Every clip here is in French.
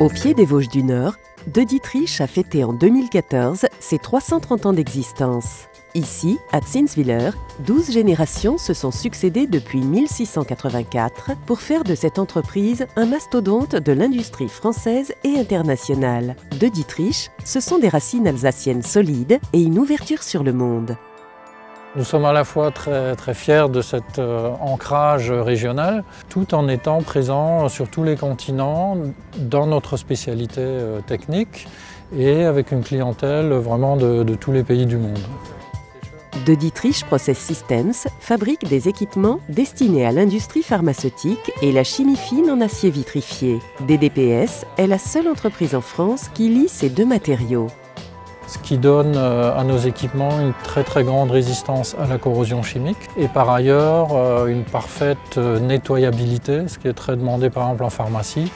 Au pied des Vosges du Nord, De Dietrich a fêté en 2014 ses 330 ans d'existence. Ici, à Zinswiller, 12 générations se sont succédées depuis 1684 pour faire de cette entreprise un mastodonte de l'industrie française et internationale. De Dietrich, ce sont des racines alsaciennes solides et une ouverture sur le monde. Nous sommes à la fois très fiers de cet ancrage régional, tout en étant présents sur tous les continents, dans notre spécialité technique et avec une clientèle vraiment de tous les pays du monde. De Dietrich Process Systems fabrique des équipements destinés à l'industrie pharmaceutique et la chimie fine en acier vitrifié. DDPS est la seule entreprise en France qui lie ces deux matériaux. Ce qui donne à nos équipements une très grande résistance à la corrosion chimique et par ailleurs une parfaite nettoyabilité, ce qui est très demandé par exemple en pharmacie.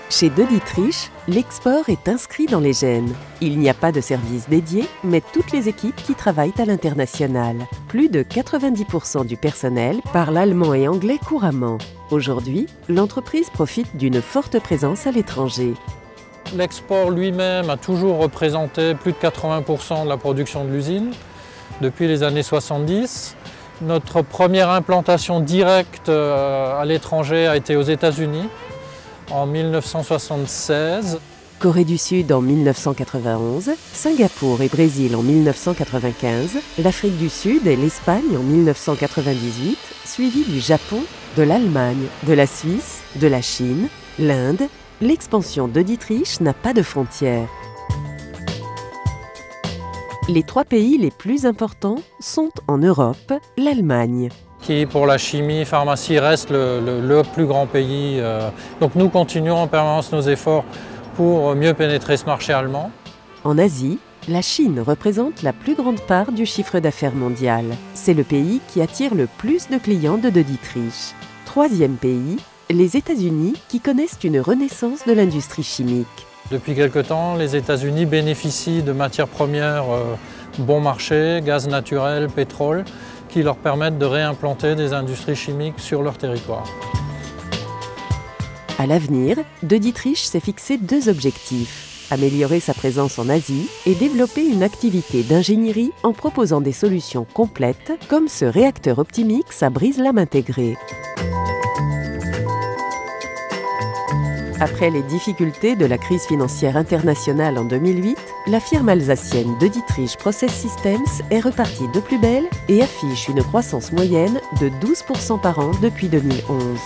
Chez De Dietrich, l'export est inscrit dans les gènes. Il n'y a pas de service dédié, mais toutes les équipes qui travaillent à l'international. Plus de 90% du personnel parle allemand et anglais couramment. Aujourd'hui, l'entreprise profite d'une forte présence à l'étranger. L'export lui-même a toujours représenté plus de 80% de la production de l'usine depuis les années 70. Notre première implantation directe à l'étranger a été aux États-Unis en 1976. Corée du Sud en 1991, Singapour et Brésil en 1995, l'Afrique du Sud et l'Espagne en 1998, suivi du Japon, de l'Allemagne, de la Suisse, de la Chine, l'Inde. L'expansion de Dietrich n'a pas de frontières. Les 3 pays les plus importants sont en Europe, l'Allemagne, qui pour la chimie, pharmacie reste le plus grand pays. Donc nous continuons en permanence nos efforts pour mieux pénétrer ce marché allemand. En Asie, la Chine représente la plus grande part du chiffre d'affaires mondial. C'est le pays qui attire le plus de clients de Dietrich. 3e pays, les États-Unis qui connaissent une renaissance de l'industrie chimique. Depuis quelque temps, les États-Unis bénéficient de matières premières bon marché, gaz naturel, pétrole, qui leur permettent de réimplanter des industries chimiques sur leur territoire. À l'avenir, De Dietrich s'est fixé 2 objectifs. Améliorer sa présence en Asie et développer une activité d'ingénierie en proposant des solutions complètes comme ce réacteur Optimix à brise-lames intégré. Après les difficultés de la crise financière internationale en 2008, la firme alsacienne De Dietrich Process Systems est repartie de plus belle et affiche une croissance moyenne de 12% par an depuis 2011.